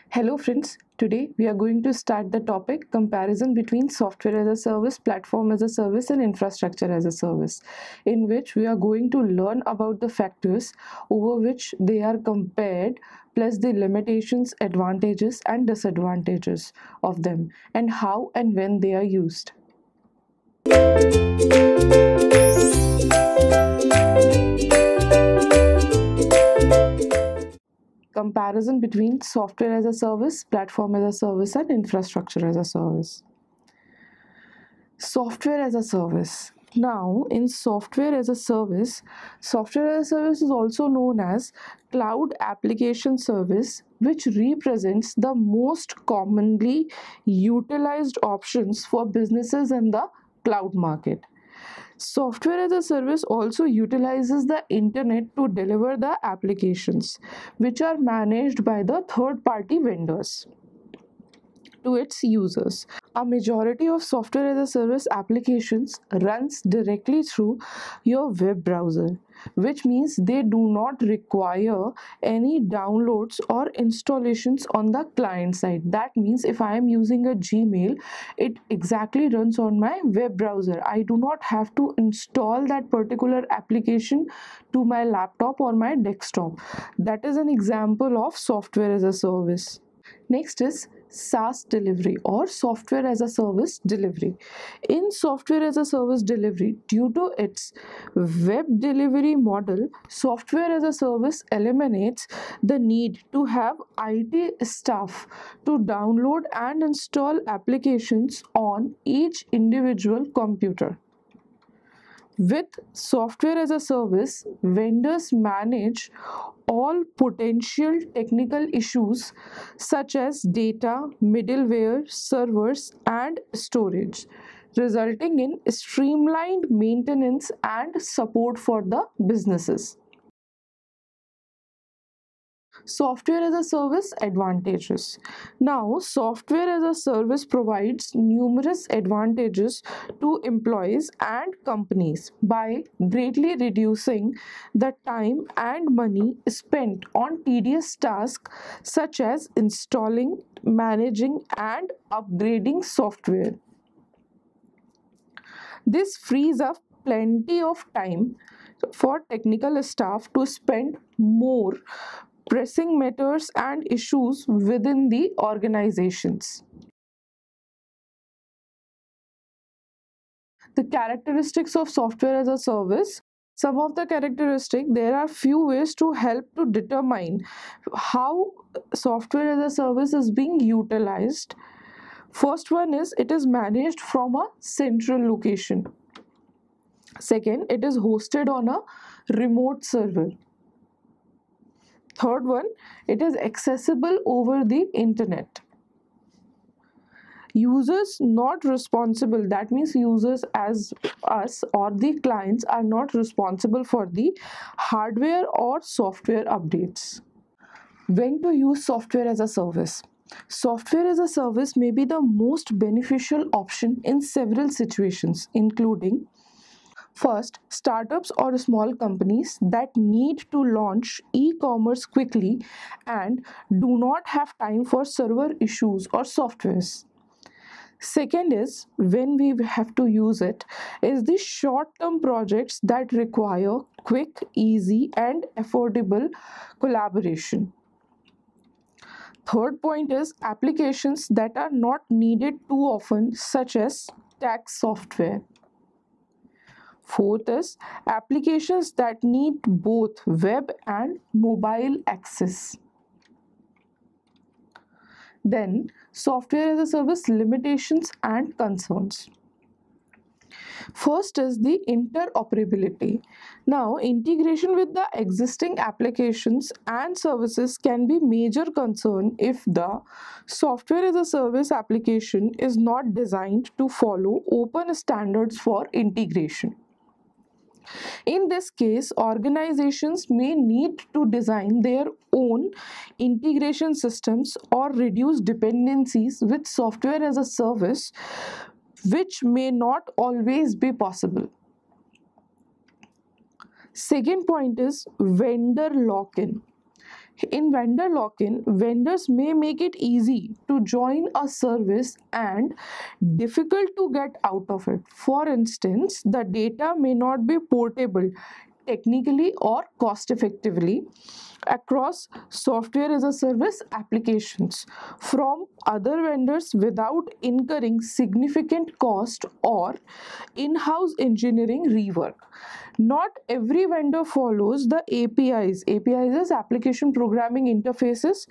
Hello friends, today we are going to start the topic comparison between software as a service, platform as a service and infrastructure as a service, in which we are going to learn about the factors over which they are compared, plus the limitations, advantages and disadvantages of them, and how and when they are used. Comparison between software as a service, platform as a service and infrastructure as a service. Software as a service. Now, in software as a service is also known as cloud application service, which represents the most commonly utilized options for businesses in the cloud market. Software as a service also utilizes the internet to deliver the applications, which are managed by the third party vendors to its users. A majority of software as a service applications runs directly through your web browser, which means they do not require any downloads or installations on the client side. That means if I am using a Gmail, it exactly runs on my web browser. I do not have to install that particular application to my laptop or my desktop. That is an example of software as a service. Next is SaaS delivery or software as a service delivery. In software as a service delivery, due to its web delivery model, software as a service eliminates the need to have IT staff to download and install applications on each individual computer. With software as a service, vendors manage all potential technical issues such as data, middleware, servers, and storage, resulting in streamlined maintenance and support for the businesses. Software as a service advantages. Now, software as a service provides numerous advantages to employees and companies by greatly reducing the time and money spent on tedious tasks such as installing, managing, and upgrading software. This frees up plenty of time for technical staff to spend more pressing matters and issues within the organizations. The characteristics of software as a service. Some of the characteristics, there are few ways to help to determine how software as a service is being utilized. First one is it is managed from a central location. Second, it is hosted on a remote server. Third one, it is accessible over the internet. Users not responsible, that means users as us or the clients are not responsible for the hardware or software updates. When to use software as a service? Software as a service may be the most beneficial option in several situations, including first, startups or small companies that need to launch e-commerce quickly and do not have time for server issues or softwares. Second is when we have to use it is the short-term projects that require quick, easy and affordable collaboration. Third point is applications that are not needed too often, such as tax software. Fourth is applications that need both web and mobile access. Then, software as a service limitations and concerns. First is the interoperability. Now, integration with the existing applications and services can be major concern if the software as a service application is not designed to follow open standards for integration. In this case, organizations may need to design their own integration systems or reduce dependencies with software as a service, which may not always be possible. Second point is vendor lock-in. In vendor lock-in, vendors may make it easy to join a service and difficult to get out of it. For instance, the data may not be portable technically or cost effectively across software as a service applications from other vendors without incurring significant cost or in-house engineering rework. Not every vendor follows the APIs. APIs is application programming interfaces,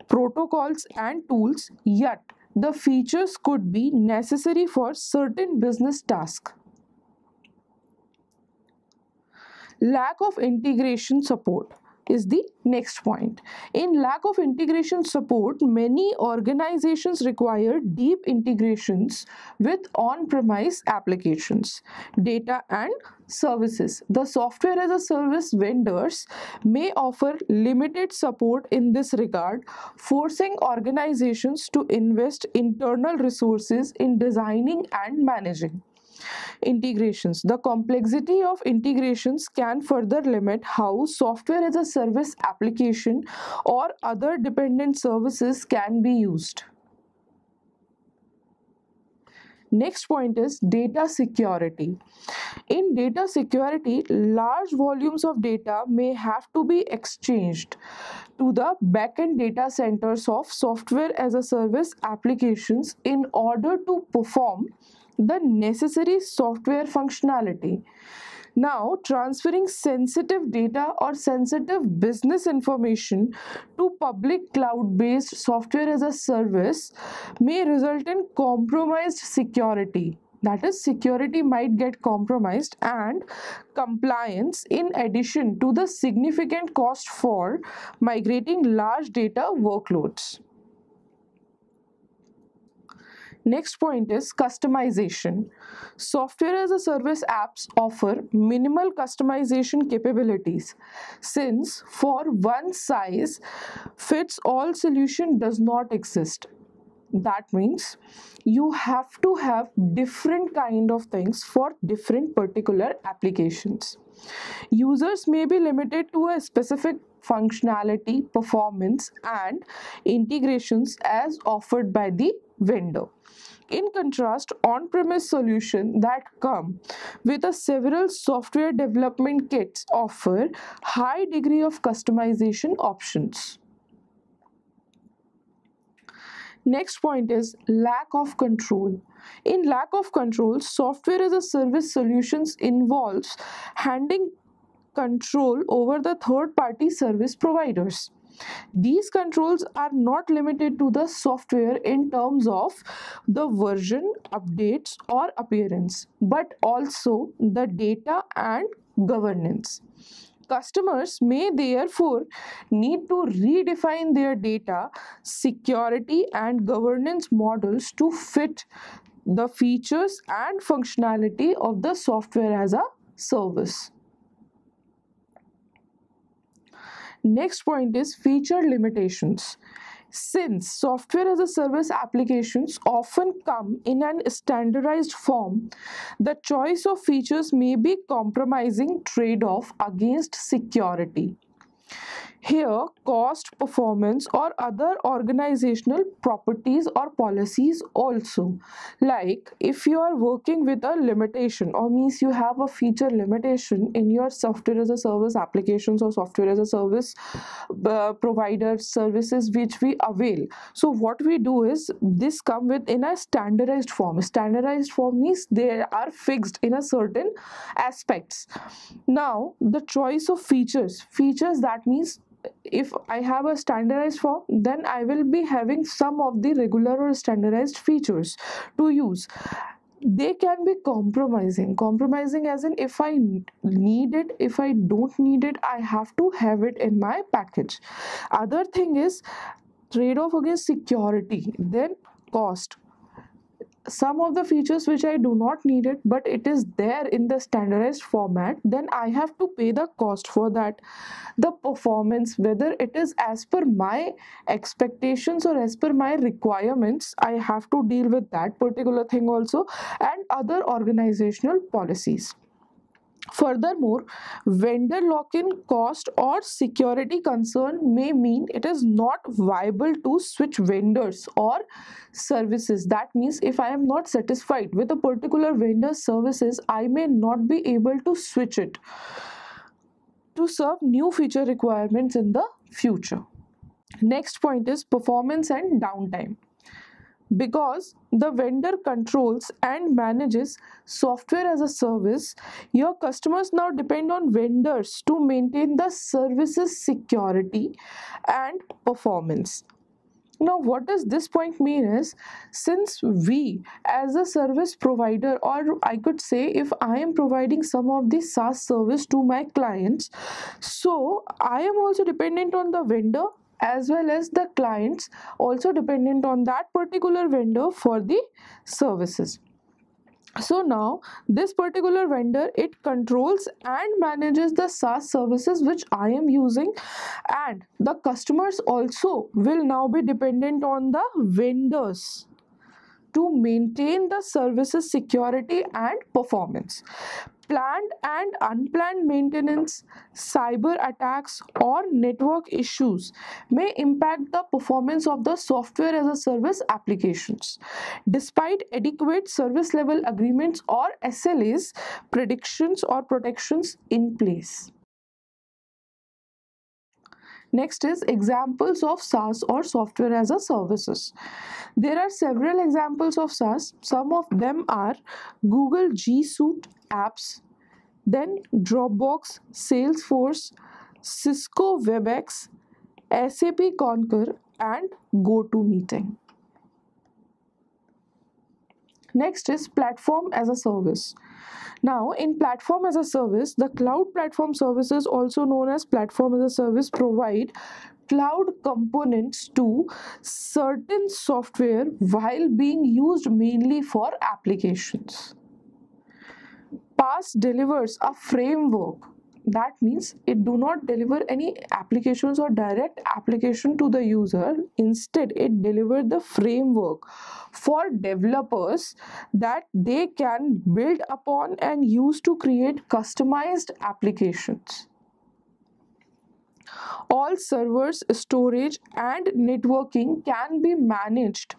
protocols and tools, yet the features could be necessary for certain business tasks. Lack of integration support is the next point. In lack of integration support, many organizations require deep integrations with on-premise applications, data and services. The software as a service vendors may offer limited support in this regard, forcing organizations to invest internal resources in designing and managing integrations. The complexity of integrations can further limit how software as a service application or other dependent services can be used. Next point is data security. In data security, large volumes of data may have to be exchanged to the backend data centers of software as a service applications in order to perform the necessary software functionality. Now, transferring sensitive data or sensitive business information to public cloud based software as a service may result in compromised security. That is, security might get compromised and compliance, in addition to the significant cost for migrating large data workloads. Next point is customization. Software as a service apps offer minimal customization capabilities since for one size fits all solution does not exist. That means you have to have different kind of things for different particular applications. Users may be limited to a specific functionality, performance and integrations as offered by the vendor. In contrast, on-premise solutions that come with a several software development kits offer high degree of customization options. Next point is lack of control. In lack of control, software as a service solutions involves handing control over the third party service providers. These controls are not limited to the software in terms of the version, updates, or appearance, but also the data and governance. Customers may therefore need to redefine their data, security, and governance models to fit the features and functionality of the software as a service. Next point is feature limitations. Since software as a service applications often come in an standardized form, the choice of features may be compromising trade-off against security. Here, cost, performance, or other organizational properties or policies also. Like if you are working with a limitation or means you have a feature limitation in your software as a service applications or software as a service provider services which we avail. So what we do is this come with in a standardized form. Standardized form means they are fixed in a certain aspects. Now the choice of features that means if I have a standardized form, then I will be having some of the regular or standardized features to use. They can be compromising as in if I need it, if I don't need it, I have to have it in my package. Other thing is trade-off against security, then cost. Some of the features which I do not need it, but it is there in the standardized format, then I have to pay the cost for that. The performance, whether it is as per my expectations or as per my requirements, I have to deal with that particular thing also, and other organizational policies. Furthermore, vendor lock-in cost or security concern may mean it is not viable to switch vendors or services. That means if I am not satisfied with a particular vendor's services, I may not be able to switch it to serve new feature requirements in the future. Next point is performance and downtime. Because the vendor controls and manages software as a service, your customers now depend on vendors to maintain the services security and performance. Now, what does this point mean is, since we as a service provider, or I could say if I am providing some of the SaaS service to my clients, so I am also dependent on the vendor, as well as the clients also dependent on that particular vendor for the services. So now this particular vendor, it controls and manages the SaaS services which I am using, and the customers also will now be dependent on the vendors to maintain the services security and performance. Planned and unplanned maintenance, cyber attacks, or network issues may impact the performance of the software as a service applications. Despite adequate service level agreements or SLAs, predictions or protections in place. Next is examples of SaaS or software as a services. There are several examples of SaaS. Some of them are Google G Suite apps, then Dropbox, Salesforce, Cisco WebEx, SAP Concur, and GoToMeeting. Next is platform as a service. Now, in platform as a service, the cloud platform services, also known as platform as a service, provide cloud components to certain software while being used mainly for applications. PaaS delivers a framework. That means it do not deliver any applications or direct application to the user. Instead, it delivers the framework for developers that they can build upon and use to create customized applications. All servers, storage, and networking can be managed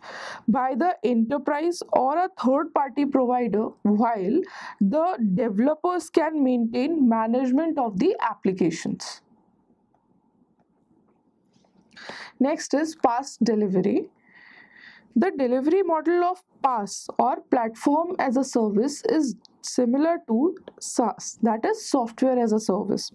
by the enterprise or a third party provider, while the developers can maintain management of the applications. Next is PaaS delivery. The delivery model of PaaS or platform as a service is similar to SaaS, that is software as a service.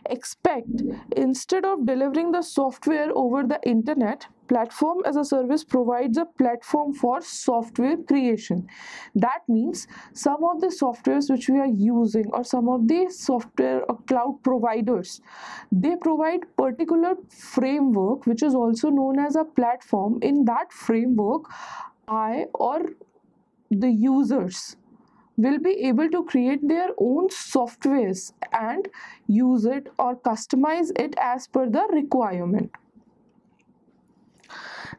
Expect, instead of delivering the software over the internet, platform as a service provides a platform for software creation. That means some of the softwares which we are using, or some of the software or cloud providers, they provide particular framework which is also known as a platform. In that framework, I or the users will be able to create their own softwares and use it or customize it as per the requirement.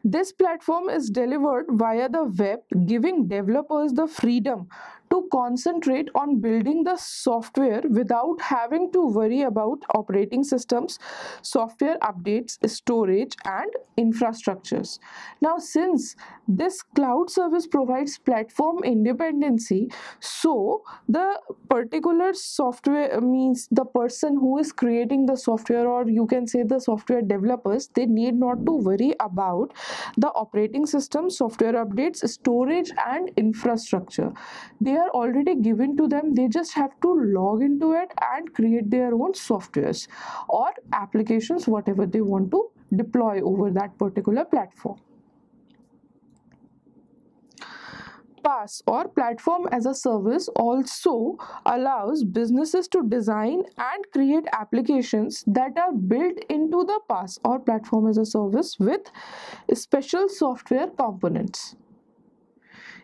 This platform is delivered via the web, giving developers the freedom to concentrate on building the software without having to worry about operating systems, software updates, storage, and infrastructures. Now, since this cloud service provides platform independency, so the particular software means the person who is creating the software, or you can say the software developers, they need not to worry about the operating system, software updates, storage, and infrastructure. They are already given to them. They just have to log into it and create their own softwares or applications, whatever they want to deploy over that particular platform. PaaS or platform as a service also allows businesses to design and create applications that are built into the PaaS or platform as a service with special software components.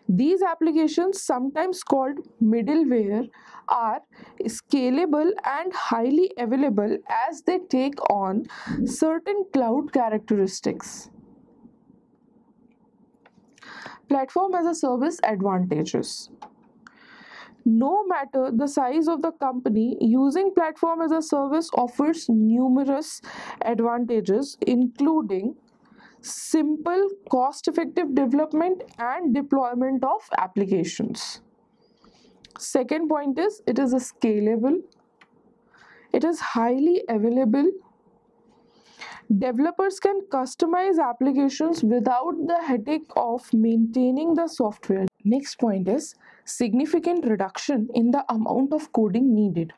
These applications, sometimes called middleware, are scalable and highly available as they take on certain cloud characteristics. Platform as a service advantages. No matter the size of the company, using platform as a service offers numerous advantages, including simple, cost effective development and deployment of applications. Second point is it is a scalable, it is highly available. Developers can customize applications without the headache of maintaining the software. Next point is significant reduction in the amount of coding needed.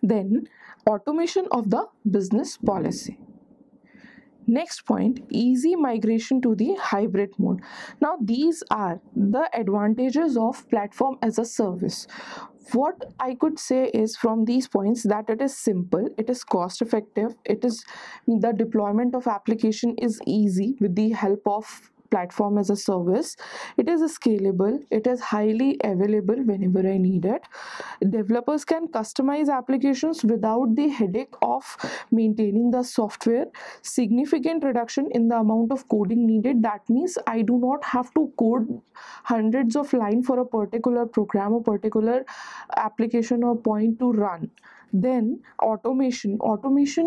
Then, automation of the business policy. Next point, easy migration to the hybrid mode. Now, these are the advantages of platform as a service. What I could say is from these points that it is simple, it is cost effective, it is the deployment of application is easy with the help of platform as a service, it is scalable, it is highly available whenever I need it. Developers can customize applications without the headache of maintaining the software. Significant reduction in the amount of coding needed, that means I do not have to code hundreds of lines for a particular program or particular application or point to run. Then automation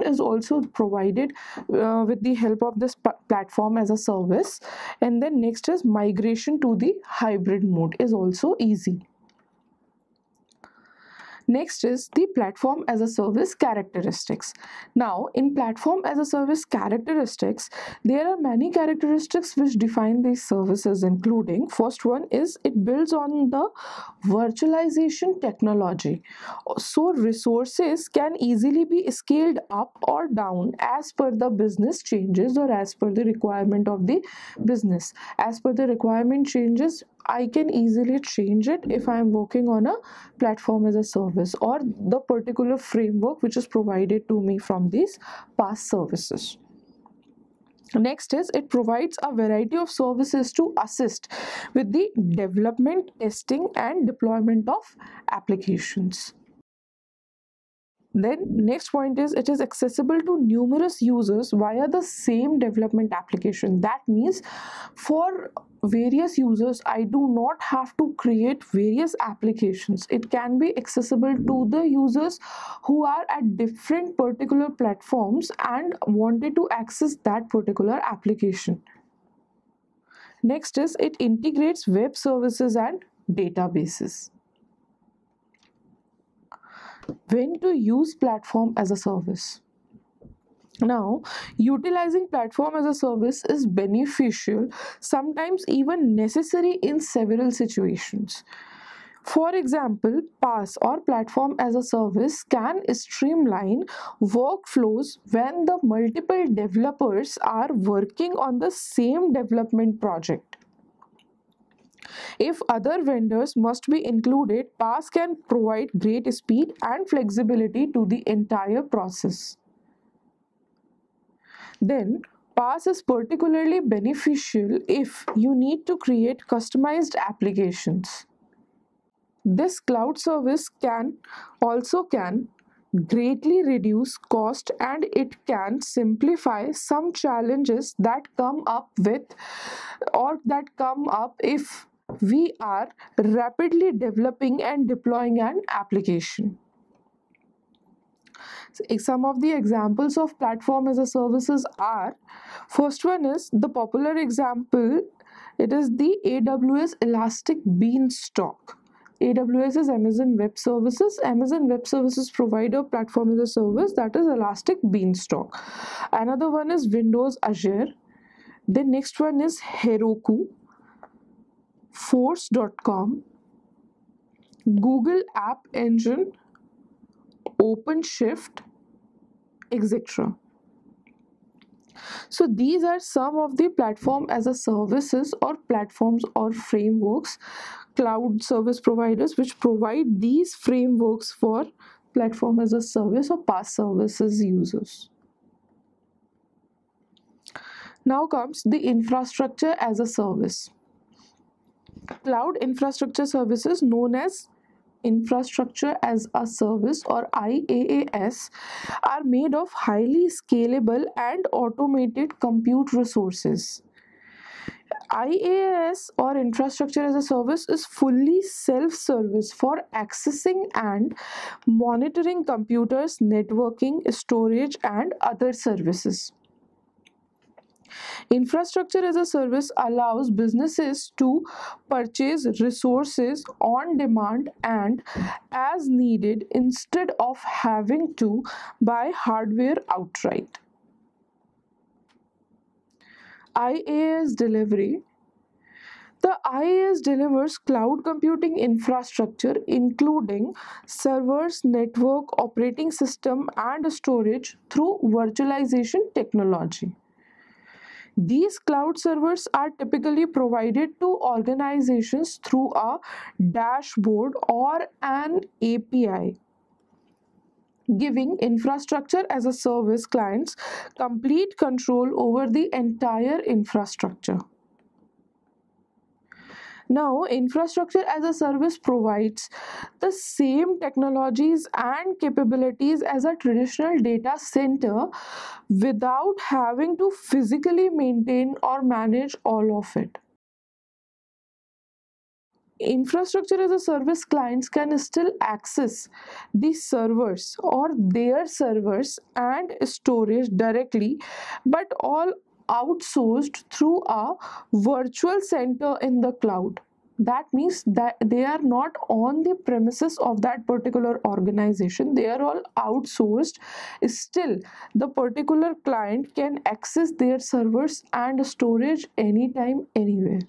is also provided with the help of this platform as a service. And then next is migration to the hybrid mode is also easy. Next is the platform as a service characteristics. Now, in platform as a service characteristics, there are many characteristics which define these services, including first one is it builds on the virtualization technology. So, resources can easily be scaled up or down as per the business changes or as per the requirement of the business. As per the requirement changes, I can easily change it if I am working on a platform as a service or the particular framework which is provided to me from these PaaS services. Next is it provides a variety of services to assist with the development, testing, and deployment of applications. Then next point is it is accessible to numerous users via the same development application. That means for various users I do not have to create various applications. It can be accessible to the users who are at different particular platforms and wanted to access that particular application. Next is it integrates web services and databases. When to use platform as a service? Now, utilizing platform as a service is beneficial, sometimes even necessary in several situations. For example, PaaS or platform as a service can streamline workflows when the multiple developers are working on the same development project. If other vendors must be included, PaaS can provide great speed and flexibility to the entire process. Then, PaaS is particularly beneficial if you need to create customized applications. This cloud service can greatly reduce cost, and it can simplify some challenges that come up if we are rapidly developing and deploying an application. So, some of the examples of platform as a services are, first one is the popular example, it is the AWS Elastic Beanstalk. AWS is Amazon Web Services. Amazon Web Services provide a platform as a service, that is Elastic Beanstalk. Another one is Windows Azure. The next one is Heroku, Force.com, Google App Engine, OpenShift, etc. So these are some of the platform as a services or platforms or frameworks, cloud service providers which provide these frameworks for platform as a service or PaaS services users. Now comes the infrastructure as a service. Cloud infrastructure services known as infrastructure as a service or IaaS are made of highly scalable and automated compute resources. IaaS or infrastructure as a service is fully self-service for accessing and monitoring computers, networking, storage, and other services. Infrastructure as a service allows businesses to purchase resources on demand and as needed instead of having to buy hardware outright. IaaS delivery. The IaaS delivers cloud computing infrastructure including servers, network, operating system, and storage through virtualization technology. These cloud servers are typically provided to organizations through a dashboard or an API, giving infrastructure as a service clients complete control over the entire infrastructure. Now, infrastructure as a service provides the same technologies and capabilities as a traditional data center without having to physically maintain or manage all of it. Infrastructure as a service clients can still access the servers or their servers and storage directly, but all outsourced through a virtual center in the cloud. That means that they are not on the premises of that particular organization, they are all outsourced. Still, the particular client can access their servers and storage anytime, anywhere.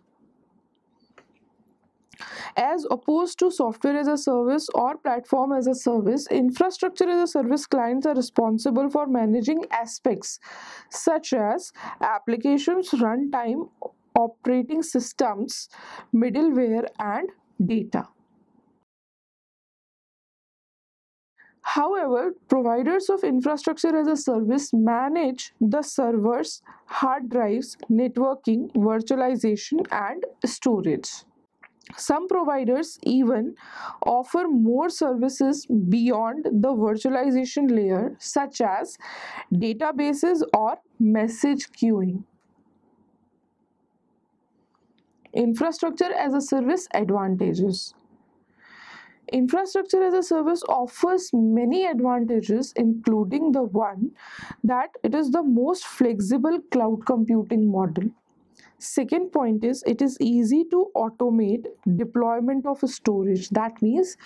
As opposed to software as a service or platform as a service, infrastructure as a service clients are responsible for managing aspects such as applications, runtime, operating systems, middleware, and data. However, providers of infrastructure as a service manage the servers, hard drives, networking, virtualization, and storage. Some providers even offer more services beyond the virtualization layer, such as databases or message queuing. Infrastructure as a service advantages. Infrastructure as a service offers many advantages, including the one that it is the most flexible cloud computing model. Second point is it is easy to automate deployment of storage. That means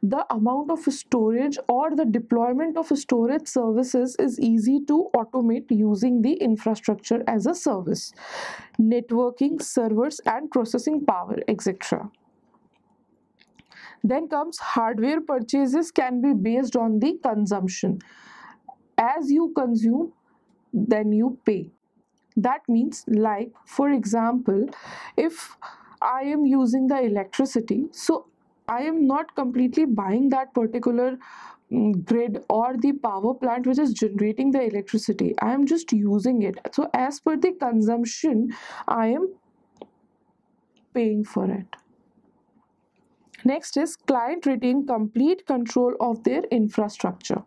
the amount of storage or the deployment of storage services is easy to automate using the infrastructure as a service. Networking, servers, and processing power, etc. Then comes hardware purchases can be based on the consumption. As you consume, then you pay. That means, like, for example, if I am using the electricity, so I am not completely buying that particular grid or the power plant which is generating the electricity. I am just using it. So as per the consumption, I am paying for it. Next is client retain complete control of their infrastructure.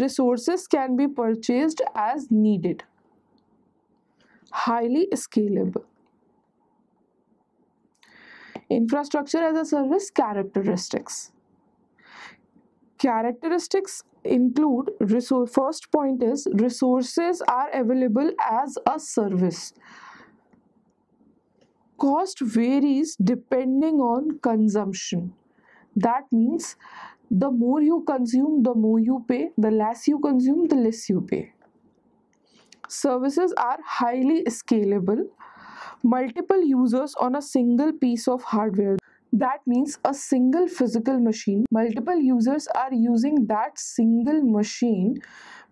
Resources can be purchased as needed. Highly scalable. Infrastructure as a service characteristics. Characteristics include first point is resources are available as a service. Cost varies depending on consumption. That means the more you consume, the more you pay, the less you consume, the less you pay. Services are highly scalable. Multiple users on a single piece of hardware. That means a single physical machine. Multiple users are using that single machine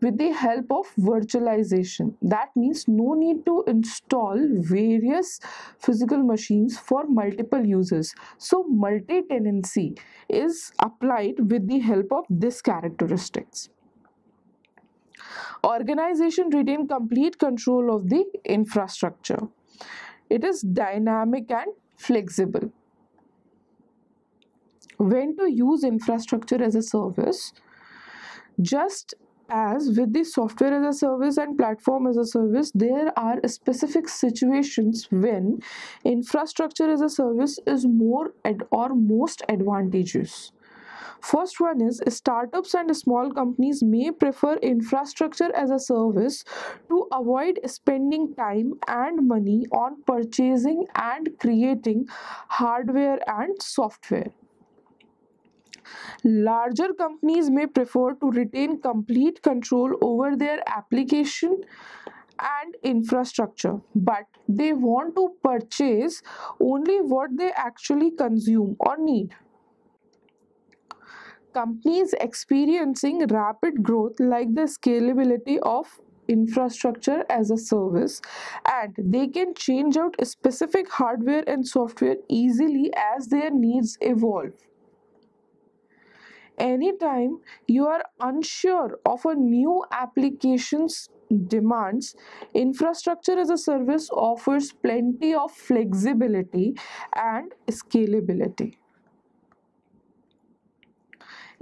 with the help of virtualization. That means no need to install various physical machines for multiple users. So multi-tenancy is applied with the help of this characteristics. Organization retain complete control of the infrastructure. It is dynamic and flexible. When to use infrastructure as a service? Just As with the software as a service and platform as a service, there are specific situations when infrastructure as a service is more or most advantageous. First one is startups and small companies may prefer infrastructure as a service to avoid spending time and money on purchasing and creating hardware and software. Larger companies may prefer to retain complete control over their application and infrastructure, but they want to purchase only what they actually consume or need. Companies experiencing rapid growth like the scalability of infrastructure as a service, and they can change out specific hardware and software easily as their needs evolve. Anytime you are unsure of a new application's demands, infrastructure as a service offers plenty of flexibility and scalability.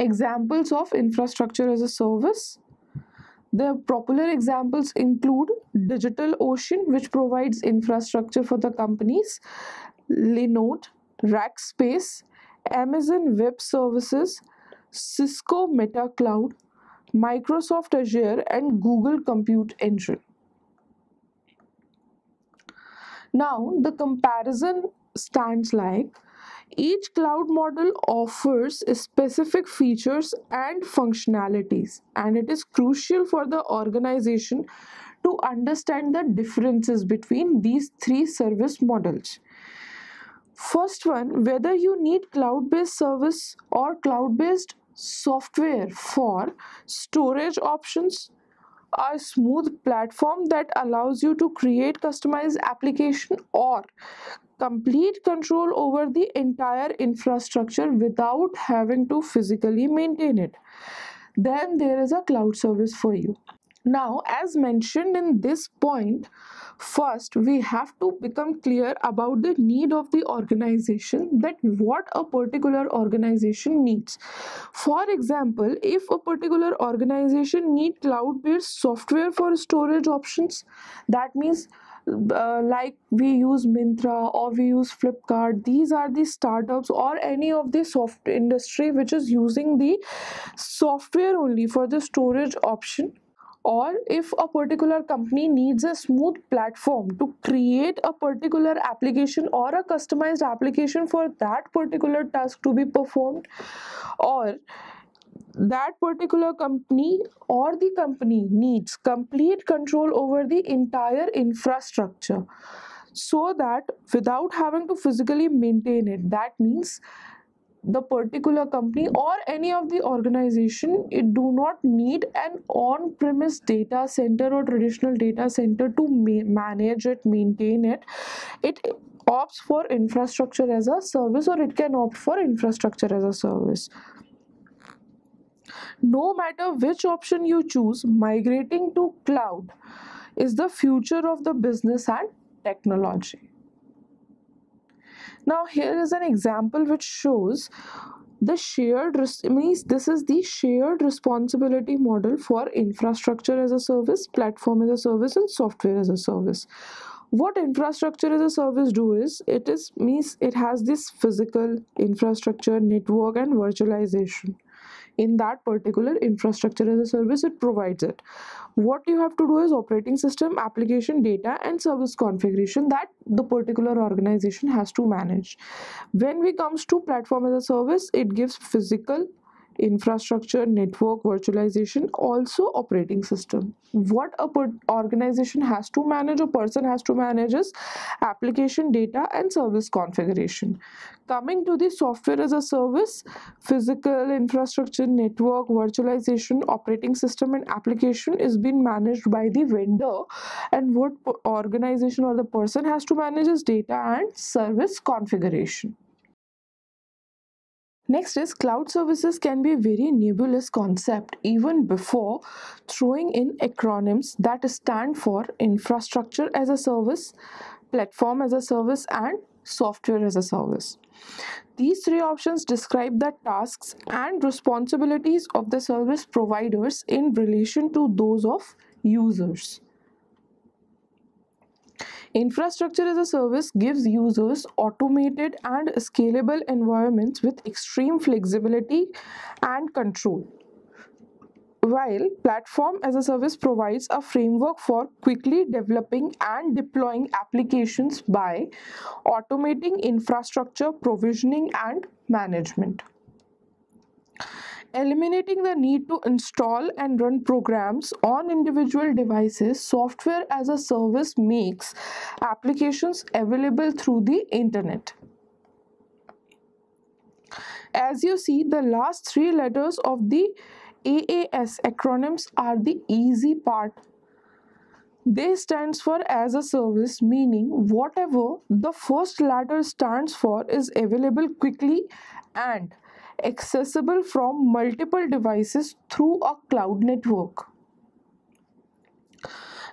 Examples of infrastructure as a service. The popular examples include DigitalOcean, which provides infrastructure for the companies, Linode, Rackspace, Amazon Web Services, Cisco Meta Cloud, Microsoft Azure, and Google Compute Engine. Now, the comparison stands like each cloud model offers specific features and functionalities, and it is crucial for the organization to understand the differences between these three service models. First one, whether you need cloud-based service or cloud-based software for storage options, a smooth platform that allows you to create customized application, or complete control over the entire infrastructure without having to physically maintain it, then there is a cloud service for you. Now, as mentioned in this point, first we have to become clear about the need of the organization, that what a particular organization needs. For example, if a particular organization need cloud-based software for storage options, that means like we use Mintra or we use Flipkart, these are the startups or any of the soft industry which is using the software only for the storage option. Or if a particular company needs a smooth platform to create a particular application or a customized application for that particular task to be performed, or that particular company or the company needs complete control over the entire infrastructure, so that without having to physically maintain it, that means the particular company or any of the organization, it do not need an on-premise data center or traditional data center to manage it, maintain it. It opts for infrastructure as a service, or it can opt for infrastructure as a service. No matter which option you choose, migrating to cloud is the future of the business and technology. Now, here is an example which shows the means this is the shared responsibility model for infrastructure as a service, platform as a service, and software as a service. What infrastructure as a service do is, it has this physical infrastructure, network, and virtualization. In that particular infrastructure as a service, it provides it. What you have to do is operating system, application, data, and service configuration that the particular organization has to manage. When we comes to platform as a service, it gives physical infrastructure, network, virtualization, also operating system. What a organization has to manage, a person has to manage is application, data, and service configuration. Coming to the software as a service, physical infrastructure, network, virtualization, operating system, and application is being managed by the vendor, and what organization or the person has to manage is data and service configuration. Next is, cloud services can be a very nebulous concept even before throwing in acronyms that stand for infrastructure as a service, platform as a service, and software as a service. These three options describe the tasks and responsibilities of the service providers in relation to those of users. Infrastructure as a service gives users automated and scalable environments with extreme flexibility and control, while platform as a service provides a framework for quickly developing and deploying applications by automating infrastructure provisioning and management. Eliminating the need to install and run programs on individual devices, software as a service makes applications available through the internet. As you see, the last three letters of the AAS acronyms are the easy part. They stands for as a service, meaning whatever the first letter stands for is available quickly and accessible from multiple devices through a cloud network.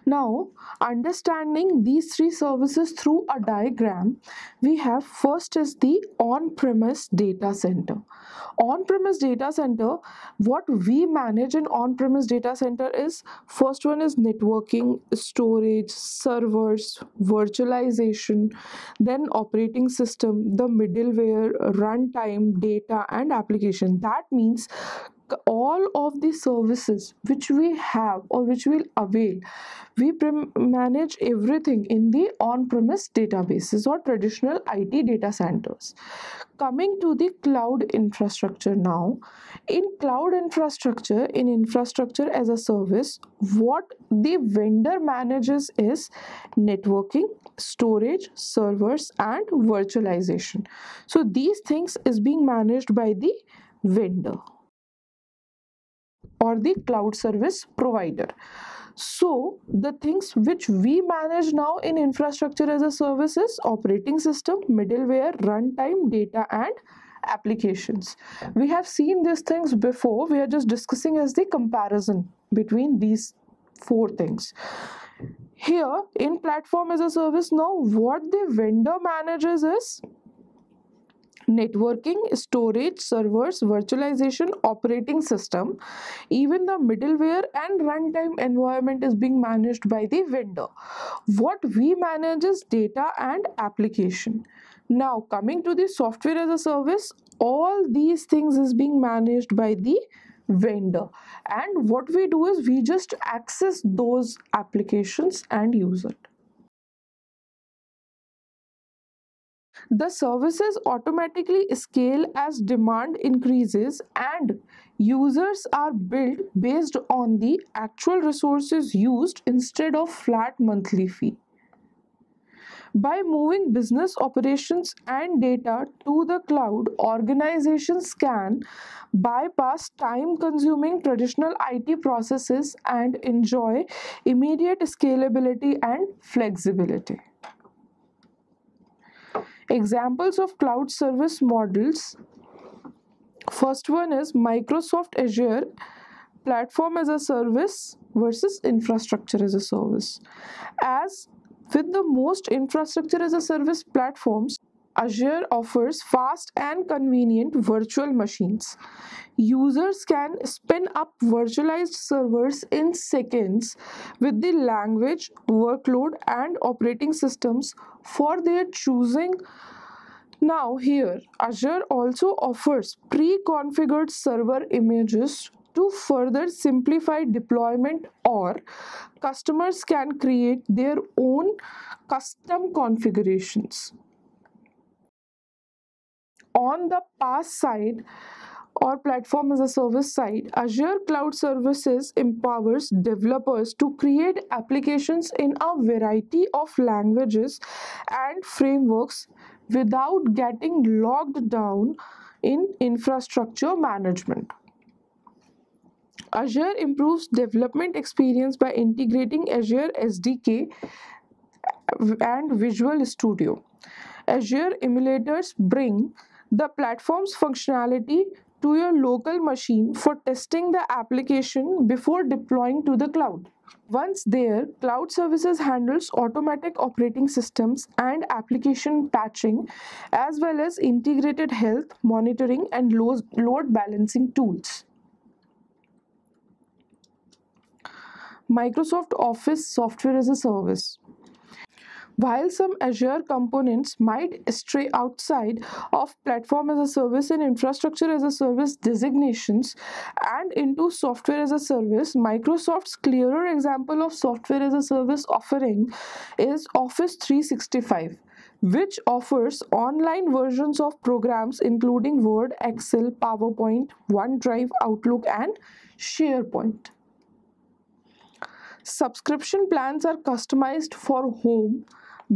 Now, understanding these three services through a diagram, we have first is the on-premise data center. On-premise data center, what we manage in on-premise data center is first one is networking, storage, servers, virtualization, then operating system, the middleware, runtime, data, and application. That means all of the services which we have or which we'll avail, we manage everything in the on-premise databases or traditional IT data centers. Coming to the cloud infrastructure now, in cloud infrastructure, in infrastructure as a service, what the vendor manages is networking, storage, servers, and virtualization. So these things is being managed by the vendor or the cloud service provider. So the things which we manage now in infrastructure as a service is operating system, middleware, runtime, data, and applications. We have seen these things before. We are just discussing as the comparison between these four things. Here in platform as a service, now what the vendor manages is networking, storage, servers, virtualization, operating system. Even the middleware and runtime environment is being managed by the vendor. What we manage is data and application. Now coming to the software as a service, all these things is being managed by the vendor, and what we do is we just access those applications and use it. The services automatically scale as demand increases, and users are billed based on the actual resources used instead of flat monthly fee. By moving business operations and data to the cloud, organizations can bypass time consuming traditional IT processes and enjoy immediate scalability and flexibility. Examples of cloud service models. First one is Microsoft Azure platform as a service versus infrastructure as a service. As with the most infrastructure as a service platforms, Azure offers fast and convenient virtual machines. Users can spin up virtualized servers in seconds with the language, workload, and operating systems for their choosing. Now, here, Azure also offers pre-configured server images to further simplify deployment, or customers can create their own custom configurations. On the PaaS side, or platform as a service side, Azure Cloud Services empowers developers to create applications in a variety of languages and frameworks without getting logged down in infrastructure management. Azure improves development experience by integrating Azure SDK and Visual Studio. Azure emulators bring the platform's functionality to your local machine for testing the application before deploying to the cloud. Once there, cloud services handles automatic operating systems and application patching, as well as integrated health monitoring and load balancing tools. Microsoft Office software as a service. While some Azure components might stray outside of platform as a service and infrastructure as a service designations and into software as a service, Microsoft's clearer example of software as a service offering is Office 365, which offers online versions of programs including Word, Excel, PowerPoint, OneDrive, Outlook, and SharePoint. Subscription plans are customized for home,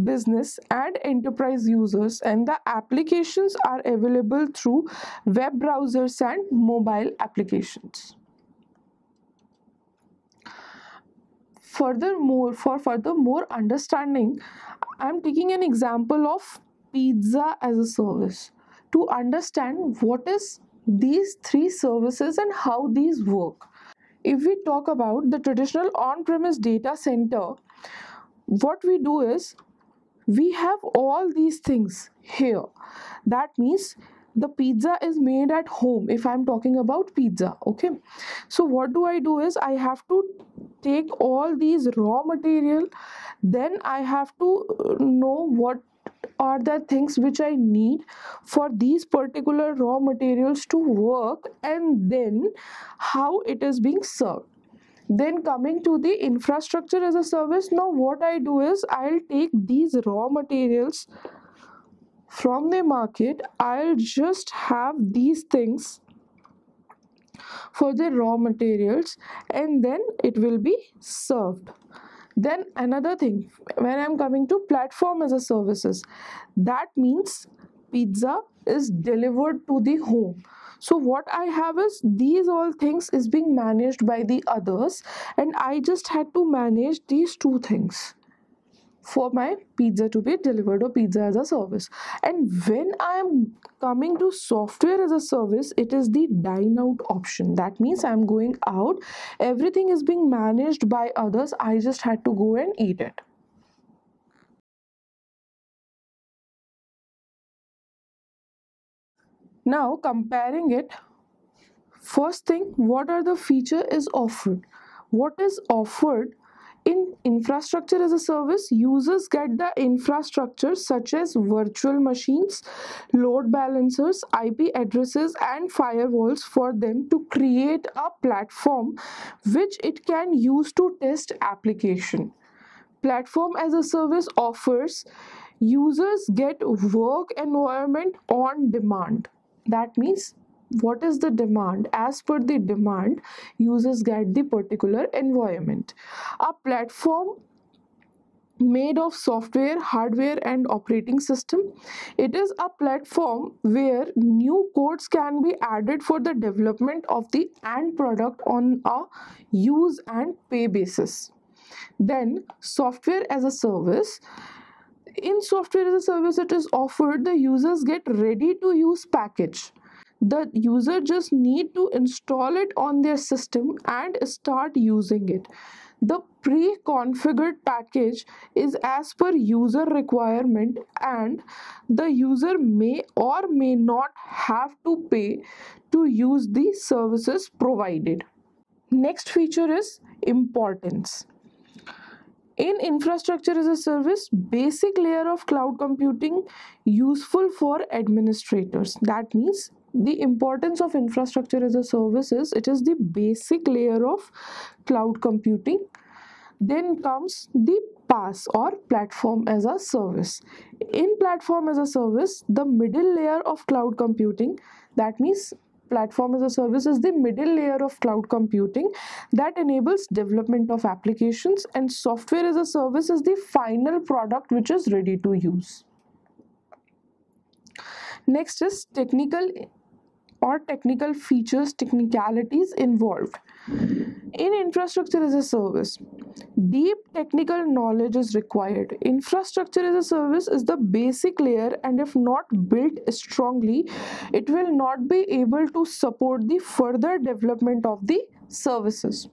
business, and enterprise users, and the applications are available through web browsers and mobile applications. Furthermore, for further more understanding, I'm taking an example of pizza as a service to understand what is these three services and how these work. If we talk about the traditional on-premise data center, what we do is we have all these things here. That means the pizza is made at home if I'm talking about pizza. Okay, so what do I do is I have to take all these raw material, then I have to know what are the things which I need for these particular raw materials to work, and then how it is being served. Then coming to the infrastructure as a service, now what I do is I'll take these raw materials from the market, I'll just have these things for the raw materials, and then it will be served. Then another thing, when I'm coming to platform as a services, that means pizza is delivered to the home. So what I have is these all things is being managed by the others, and I just had to manage these two things for my pizza to be delivered or pizza as a service. And when I am coming to software as a service, it is the dine out option. That means I'm going out, everything is being managed by others, I just had to go and eat it. Now comparing it, first thing, what are the feature is offered? What is offered in infrastructure as a service? Users get the infrastructure such as virtual machines, load balancers, IP addresses, and firewalls for them to create a platform which it can use to test application. Platform as a service offers users get work environment on demand. That means what is the demand? As per the demand, users get the particular environment. A platform made of software, hardware, and operating system. It is a platform where new codes can be added for the development of the end product on a use and pay basis. Then software as a service. In software as a service, it is offered the users get ready to use package. The user just need to install it on their system and start using it. The pre-configured package is as per user requirement, and the user may or may not have to pay to use the services provided. Next feature is importance. In infrastructure as a service, basic layer of cloud computing useful for administrators. That means the importance of infrastructure as a service is it is the basic layer of cloud computing. Then comes the PaaS or platform as a service. In platform as a service, the middle layer of cloud computing, that means platform as a service is the middle layer of cloud computing that enables development of applications, and software as a service is the final product which is ready to use. Next is technical or technical features, technicalities involved. In infrastructure as a service, deep technical knowledge is required. Infrastructure as a service is the basic layer, and if not built strongly, it will not be able to support the further development of the services.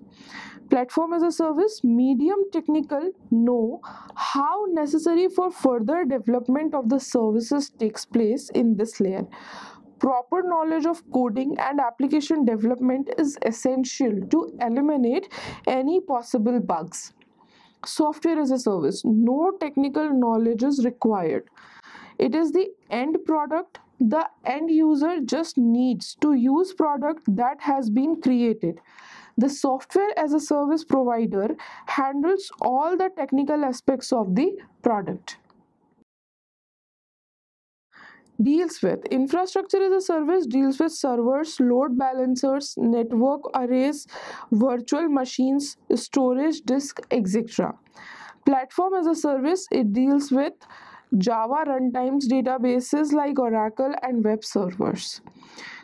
Platform as a service, medium technical know how necessary for further development of the services takes place in this layer. Proper knowledge of coding and application development is essential to eliminate any possible bugs. Software as a service, no technical knowledge is required. It is the end product. The end user just needs to use product that has been created. The software as a service provider handles all the technical aspects of the product. Deals with infrastructure as a service, deals with servers, load balancers, network arrays, virtual machines, storage disk, etc. Platform as a service, it deals with Java runtimes, databases like Oracle, and web servers.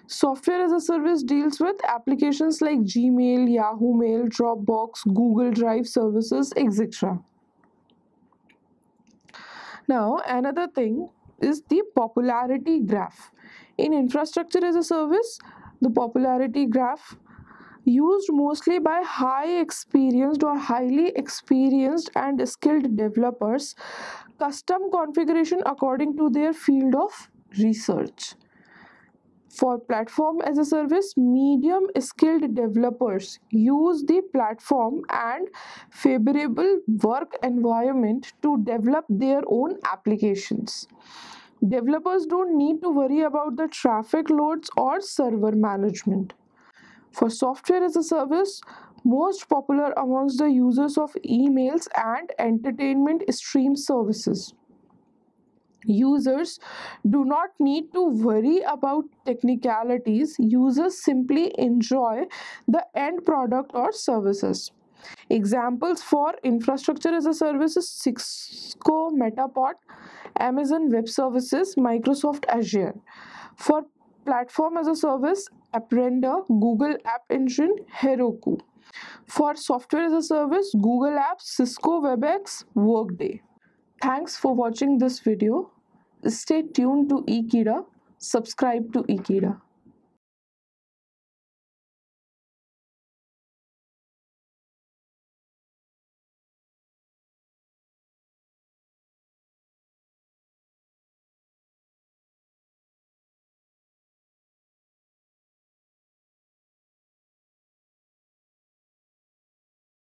Software as a service deals with applications like Gmail, Yahoo Mail, Dropbox, Google Drive services, etc. Now, another thing is the popularity graph. In infrastructure as a service, the popularity graph used mostly by high experienced or highly experienced and skilled developers, custom configuration according to their field of research. For platform as a service, medium skilled developers use the platform and favorable work environment to develop their own applications. Developers don't need to worry about the traffic loads or server management. For software as a service, most popular amongst the users of emails and entertainment stream services. Users do not need to worry about technicalities. Users simply enjoy the end product or services. Examples for infrastructure as a service is Cisco Metapod, Amazon Web Services, Microsoft Azure. For platform as a service, Apprenda, Google App Engine, Heroku. For software as a service, Google Apps, Cisco WebEx, Workday. Thanks for watching this video. Stay tuned to Ekeeda. Subscribe to Ekeeda.